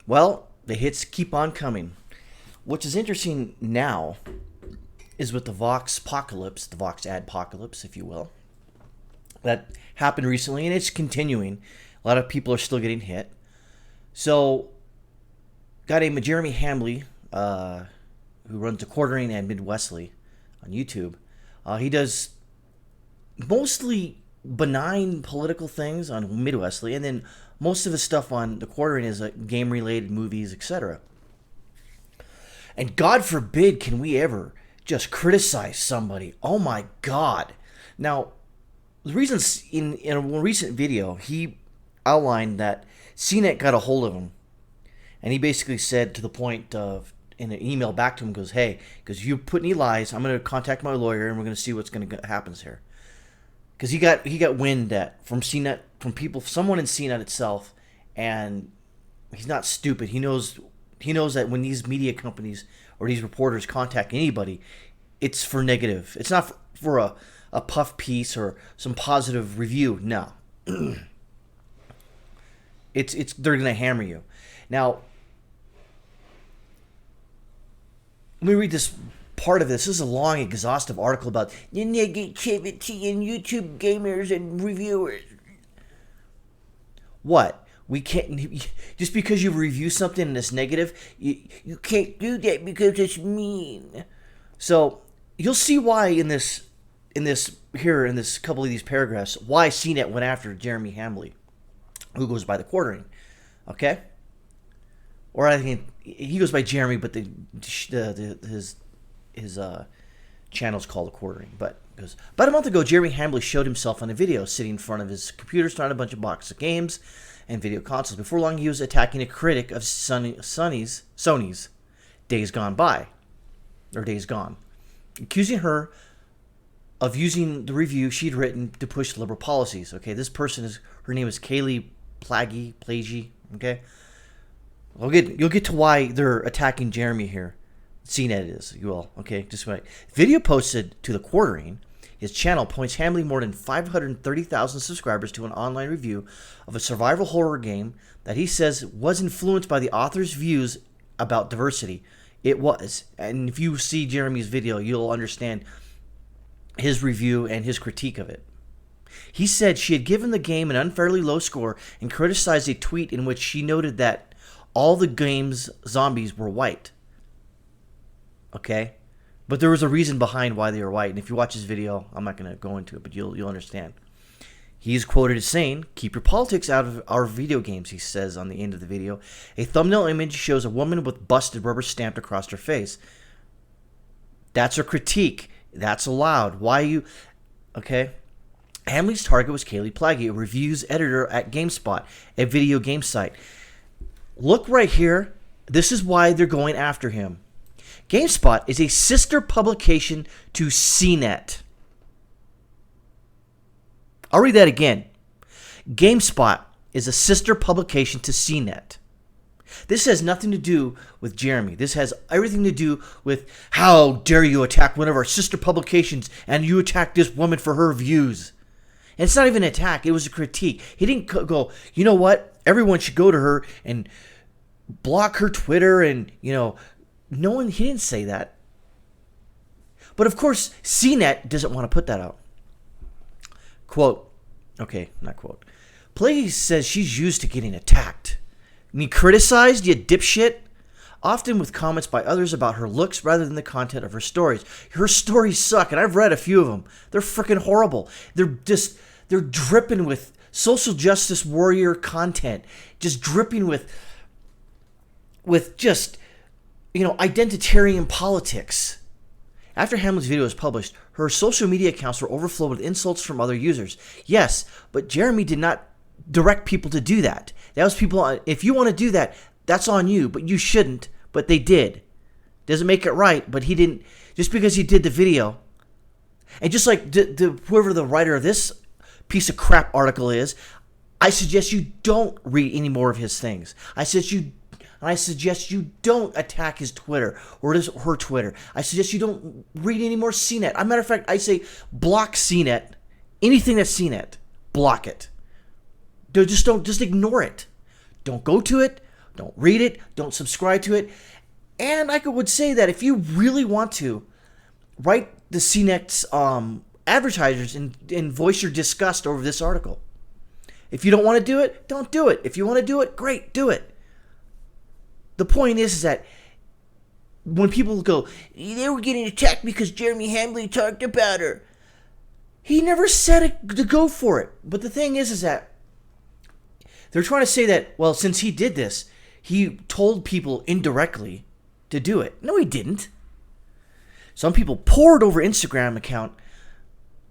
Well, the hits keep on coming. What is interesting now is with the Vox apocalypse, the Vox adpocalypse, if you will, that happened recently, and it's continuing. A lot of people are still getting hit. So, guy named Jeremy Hambley, who runs the Quartering and Midwestly on YouTube, he does mostly benign political things on Midwestly, and then most of his stuff on the Quartering is game-related movies, etc. And God forbid can we ever just criticize somebody. Oh my God. Now, the reasons in a recent video, he outlined that CNET got a hold of him. And he basically said to the point of, in an email back to him, goes, hey, because you put any lies, I'm going to contact my lawyer and we're going to see what's going to happen here. Because he got wind that from CNET, from people, someone in CNET itself, and he's not stupid. He knows that when these media companies or these reporters contact anybody, it's for negative. It's not for a puff piece or some positive review. No. It's they're gonna hammer you. Now, let me read this part of this. This is a long, exhaustive article about the negativity in YouTube gamers and reviewers. What? We can't, just because you review something and it's negative, you can't do that because it's mean. So you'll see why in this couple of these paragraphs, why CNET went after Jeremy Hambley, who goes by the Quartering, okay? Or I think he goes by Jeremy, but his channel's called the Quartering. But goes, about a month ago, Jeremy Hambley showed himself on a video sitting in front of his computer, starting a bunch of boxes of games and video consoles. Before long, he was attacking a critic of Sony's Days Gone, accusing her of using the review she'd written to push liberal policies. Okay, this person her name is Kaylee Plagey. Okay, you'll get to why they're attacking Jeremy here. CNET is, you will. Okay, just wait. Video posted to the Quartering. His channel points Hambley more than 530,000 subscribers to an online review of a survival horror game that he says was influenced by the author's views about diversity. It was. And if you see Jeremy's video, you'll understand his review and his critique of it. He said she had given the game an unfairly low score and criticized a tweet in which she noted that all the game's zombies were white. Okay? But there was a reason behind why they were white. And if you watch his video, I'm not going to go into it, but you'll understand. He's quoted as saying, "Keep your politics out of our video games," he says on the end of the video. A thumbnail image shows a woman with busted rubber stamped across her face. That's her critique. That's allowed. Why you... Okay? Hambley's target was Kaylee Plagey, a reviews editor at GameSpot, a video game site. Look right here. This is why they're going after him. GameSpot is a sister publication to CNET. I'll read that again. GameSpot is a sister publication to CNET. This has nothing to do with Jeremy. This has everything to do with how dare you attack one of our sister publications and you attack this woman for her views. And it's not even an attack. It was a critique. He didn't go, you know what? Everyone should go to her and block her Twitter and, no one, he didn't say that. But of course, CNET doesn't want to put that out. Quote, okay, not quote. Plaguey says she's used to getting attacked. Criticized, you dipshit? Often with comments by others about her looks rather than the content of her stories. Her stories suck, and I've read a few of them. They're freaking horrible. They're dripping with social justice warrior content. Just dripping with just... identitarian politics. After Hamlin's video was published, her social media accounts were overflowed with insults from other users. Yes, but Jeremy did not direct people to do that. That was people, if you want to do that, that's on you, but you shouldn't, but they did. Doesn't make it right, but he didn't, just because he did the video. And just like whoever the writer of this piece of crap article is, I suggest you don't read any more of his things. I suggest you don't attack his Twitter or her Twitter. I suggest you don't read any more CNET. As a matter of fact, I say block CNET. Anything that's CNET, block it. Just ignore it. Don't go to it. Don't read it. Don't subscribe to it. And I would say that if you really want to, write the CNET's advertisers and voice your disgust over this article. If you don't want to do it, don't do it. If you want to do it, great, do it. The point is that when people go, they were getting attacked because Jeremy Hamblin talked about her. He never said it to go for it. But the thing is that they're trying to say that, well, since he did this, he told people indirectly to do it. No, he didn't. Some people poured over Instagram account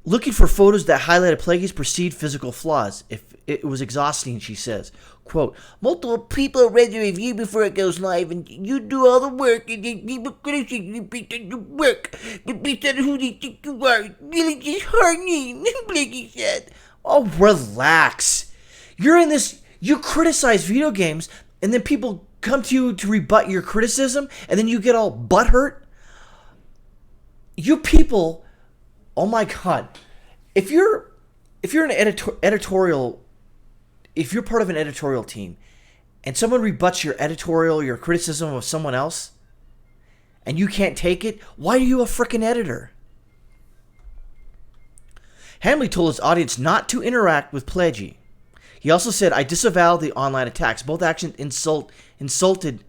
looking for photos that highlighted Plague's perceived physical flaws. If it was exhausting, she says. Quote, multiple people read the review before it goes live, and you do all the work, and then people criticize based on your work, but based on who they think you are. It's really disheartening, Plague said. Oh, relax. You're in this, you criticize video games, and then people come to you to rebut your criticism, and then you get all butthurt. You people, oh my God, if you're an editorial, if you're part of an editorial team, and someone rebuts your editorial, your criticism of someone else, and you can't take it, why are you a frickin' editor? Hambley told his audience not to interact with Plague. He also said, I disavow the online attacks. Both actions insulted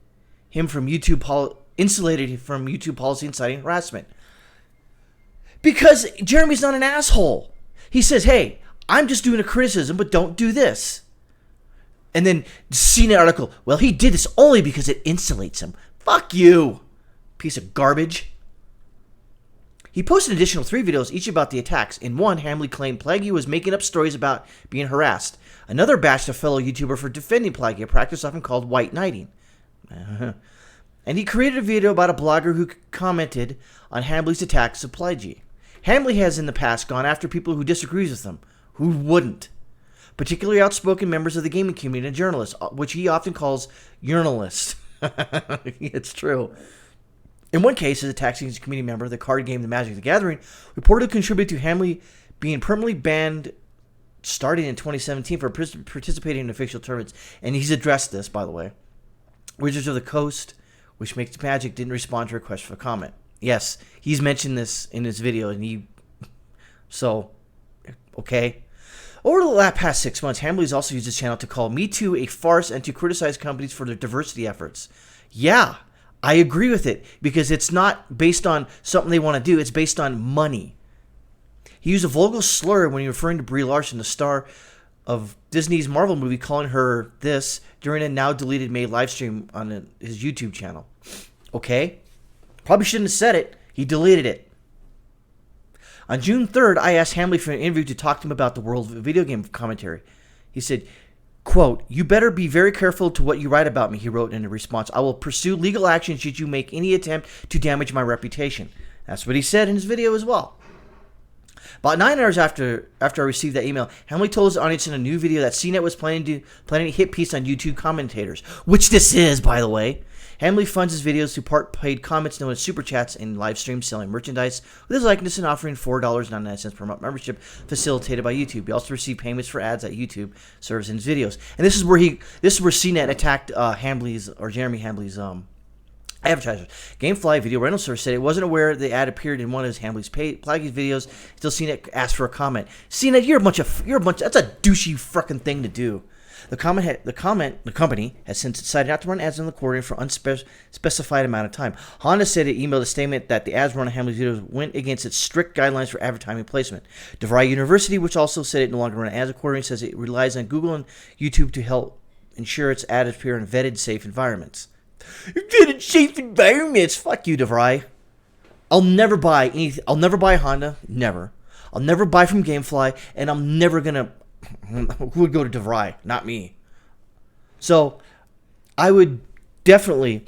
him from YouTube, insulated him from YouTube policy inciting harassment. Because Jeremy's not an asshole. He says, hey, I'm just doing a criticism, but don't do this. And then CNET article, well, he did this only because it insulates him. Fuck you, piece of garbage. He posted an additional 3 videos, each about the attacks. In one, Hambley claimed Plague was making up stories about being harassed. Another bashed a fellow YouTuber for defending Plague, a practice often called white knighting. And he created a video about a blogger who commented on Hambley's attacks of Plague. Hambley has in the past gone after people who disagrees with him. Who wouldn't? Particularly outspoken members of the gaming community and journalists, which he often calls journalists. It's true. In one case, as a taxing committee member of the card game The Magic the Gathering, reportedly contributed to Hambley being permanently banned starting in 2017 for participating in official tournaments. And he's addressed this, by the way. Wizards of the Coast, which makes Magic, didn't respond to requests for comment. Yes, he's mentioned this in his video, and so, okay. Over the past 6 months, Hambley's also used his channel to call Me Too a farce and to criticize companies for their diversity efforts. Yeah, I agree with it, because it's not based on something they want to do, it's based on money. He used a vulgar slur when he referring to Brie Larson, the star of Disney's Marvel movie, calling her this during a now-deleted May live stream on his YouTube channel. Okay? Probably shouldn't have said it. He deleted it. On June 3rd, I asked Hambley for an interview to talk to him about the world of video game commentary. He said, quote, you better be very careful to what you write about me, he wrote in a response. I will pursue legal action should you make any attempt to damage my reputation. That's what he said in his video as well. About 9 hours after I received that email, Hambley told his audience in a new video that CNET was planning a hit piece on YouTube commentators, which this is, by the way. Hambley funds his videos through part-paid comments known as super chats and live streams selling merchandise with his likeness and offering $4.99 per month membership facilitated by YouTube. He also received payments for ads that YouTube serves in his videos. And this is where CNET attacked Hambley's or Jeremy Hambley's advertisers. GameFly Video Rental Service said it wasn't aware the ad appeared in one of Hambley's Plague's videos until CNET asked for a comment. CNET, you're a bunch. That's a douchey fucking thing to do. The company has since decided not to run ads on the recording for unspecified amount of time. Honda said it emailed a statement that the ads run on Hambley's videos went against its strict guidelines for advertising placement. DeVry University, which also said it no longer run ads accordingly, says it relies on Google and YouTube to help ensure its ads appear in vetted, safe environments. Vetted, safe environments? Fuck you, DeVry. I'll never buy anything. I'll never buy Honda. Never. I'll never buy from GameFly, and I'm never gonna. Who would go to DeVry? Not me. So, I would definitely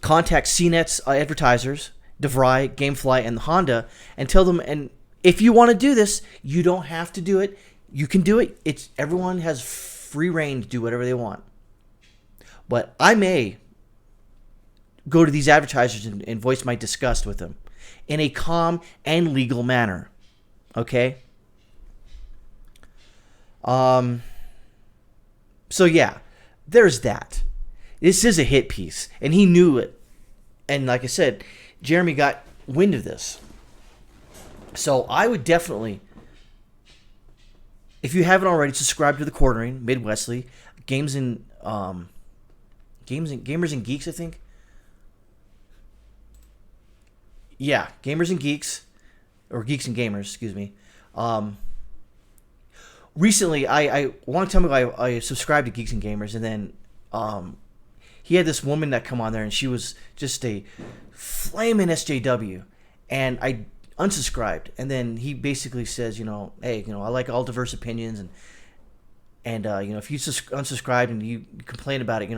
contact CNET's advertisers, DeVry, GameFly, and Honda, and tell them. And if you want to do this, you don't have to do it. You can do it. Everyone has free reign to do whatever they want. But I may go to these advertisers and voice my disgust with them in a calm and legal manner. Okay? So yeah, there's that. This is a hit piece, and he knew it. And like I said, Jeremy got wind of this. So I would definitely, if you haven't already, subscribe to The Quartering, Midwestly, Gamers and Geeks, I think. Yeah, Gamers and Geeks, or Geeks and Gamers, excuse me. Recently, a long time ago, I subscribed to Geeks and Gamers, and then he had this woman that come on there, and she was just a flaming SJW, and I unsubscribed. And then he basically says, hey, I like all diverse opinions, and if you unsubscribe and you complain about it,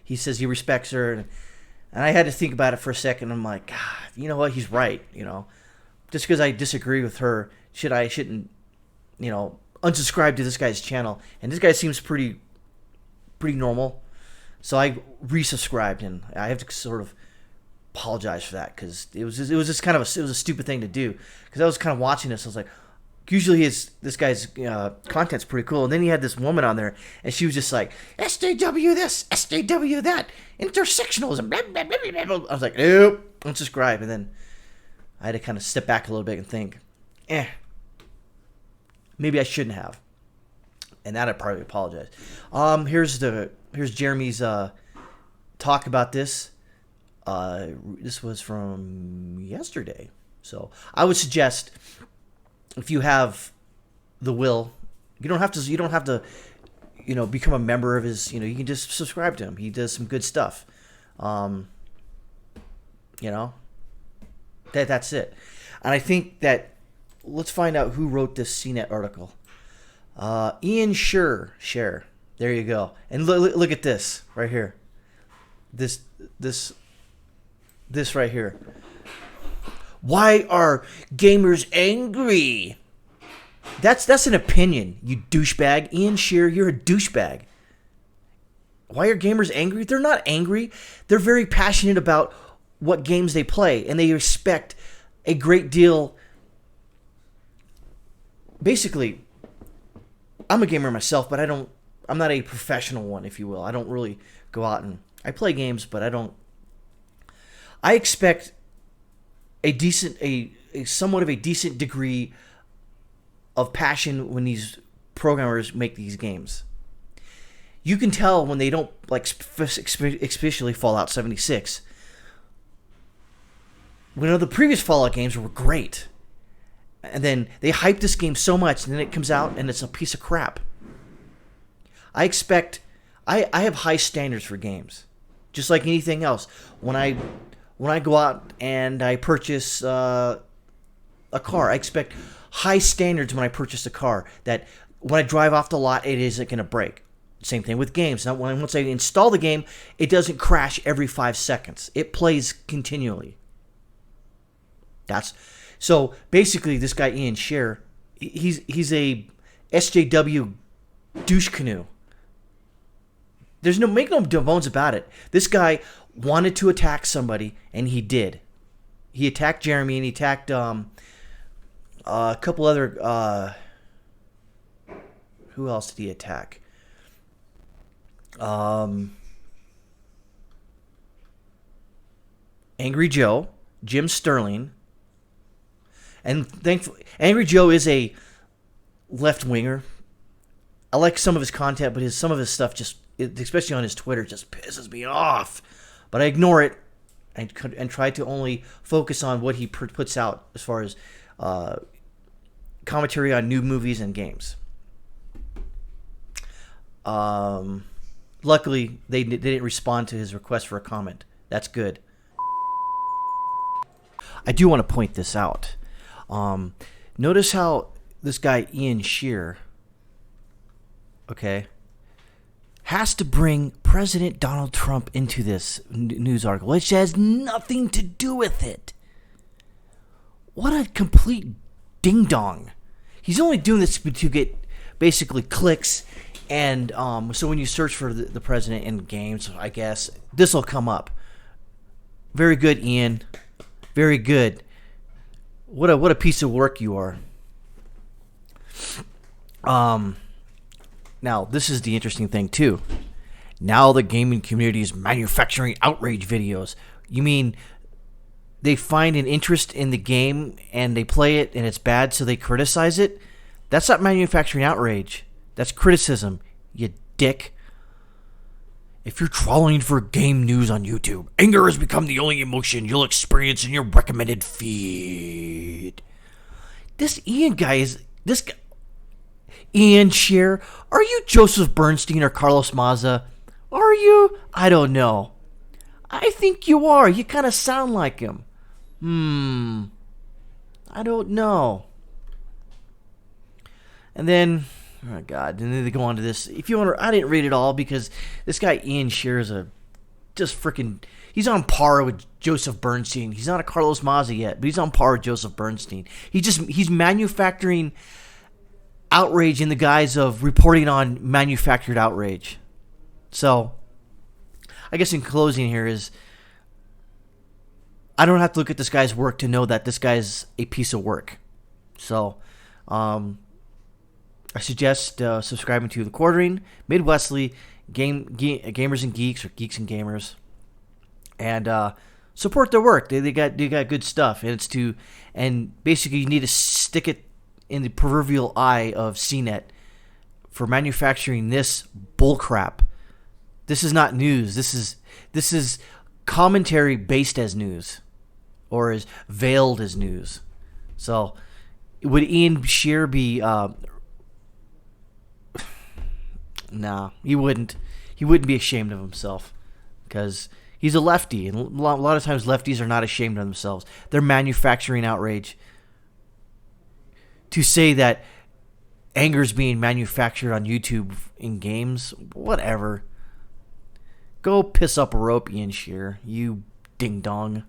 he says he respects her, and I had to think about it for a second. I'm like, God, you know what? He's right. Just because I disagree with her, shouldn't unsubscribe to this guy's channel. And this guy seems pretty normal. So I resubscribed, and I have to sort of apologize for that, because it was just kind of it was a stupid thing to do, because I was kind of watching this. I was like, usually this guy's content's pretty cool, and then he had this woman on there, and she was just like, SJW this, SJW that, intersectionalism, blah, blah, blah, blah, blah. I was like, nope, unsubscribe. And then I had to kind of step back a little bit and think, maybe I shouldn't have. And that I probably apologize. Here's Jeremy's talk about this. This was from yesterday. So I would suggest, if you have the will, you don't have to become a member of his, you can just subscribe to him. He does some good stuff. That's it. And I think that, let's find out who wrote this CNET article. Ian Shearer. There you go. And look at this right here. This right here. Why are gamers angry? That's an opinion, you douchebag. Ian Shearer, you're a douchebag. Why are gamers angry? They're not angry. They're very passionate about what games they play, and they respect a great deal. Basically, I'm a gamer myself, but I'm not a professional one, if you will. I don't really go out and I play games, but I expect a somewhat of a decent degree of passion when these programmers make these games. You can tell when they don't, like, especially Fallout 76. The previous Fallout games were great, and then they hype this game so much, and then it comes out and it's a piece of crap. I have high standards for games, just like anything else. When I go out and I purchase a car, I expect high standards when I purchase a car, that when I drive off the lot, it isn't going to break. Same thing with games. Now, once I install the game, it doesn't crash every 5 seconds. It plays continually. So basically, this guy Ian Shearer, he's a SJW douche canoe. Make no bones about it. This guy wanted to attack somebody, and he did. He attacked Jeremy, and he attacked a couple other. Who else did he attack? Angry Joe, Jim Sterling, and thankfully, Angry Joe is a left winger. I like some of his content, but some of his stuff especially on his Twitter, just pisses me off. But I ignore it and try to only focus on what he puts out as far as commentary on new movies and games. Luckily, they didn't respond to his request for a comment. That's good. I do want to point this out. Notice how this guy Ian Shearer, has to bring President Donald Trump into this news article, which has nothing to do with it. What a complete ding-dong. He's only doing this to get basically clicks, and so when you search for the president in games, I guess, this will come up. Very good, Ian. Very good. What a piece of work you are. Now, this is the interesting thing, too. Now the gaming community is manufacturing outrage videos. You mean they find an interest in the game and they play it and it's bad, so they criticize it? That's not manufacturing outrage. That's criticism, you dick. If you're trawling for game news on YouTube, anger has become the only emotion you'll experience in your recommended feed. This Ian guy Ian Shearer. Are you Joseph Bernstein or Carlos Maza? Are you? I don't know. I think you are. You kind of sound like him. I don't know. And then, oh God, and then they go on to this. If you want to, I didn't read it all because this guy Ian Shearer is he's on par with Joseph Bernstein. He's not a Carlos Maza yet, but he's on par with Joseph Bernstein. He's manufacturing outrage in the guise of reporting on manufactured outrage. So, I guess in closing here is, I don't have to look at this guy's work to know that this guy's a piece of work. So, I suggest subscribing to The Quartering, Midwestly, Gamers and Geeks, or Geeks and Gamers, and support their work. They got good stuff, and basically you need to stick it in the proverbial eye of CNET for manufacturing this bullcrap. This is not news. This is commentary based as news, or as veiled as news. So, would Ian Shearer be? Nah, he wouldn't. He wouldn't be ashamed of himself, because he's a lefty, and a lot of times lefties are not ashamed of themselves. They're manufacturing outrage. To say that anger's being manufactured on YouTube in games, whatever. Go piss up a rope, Ian Shearer, you ding dong.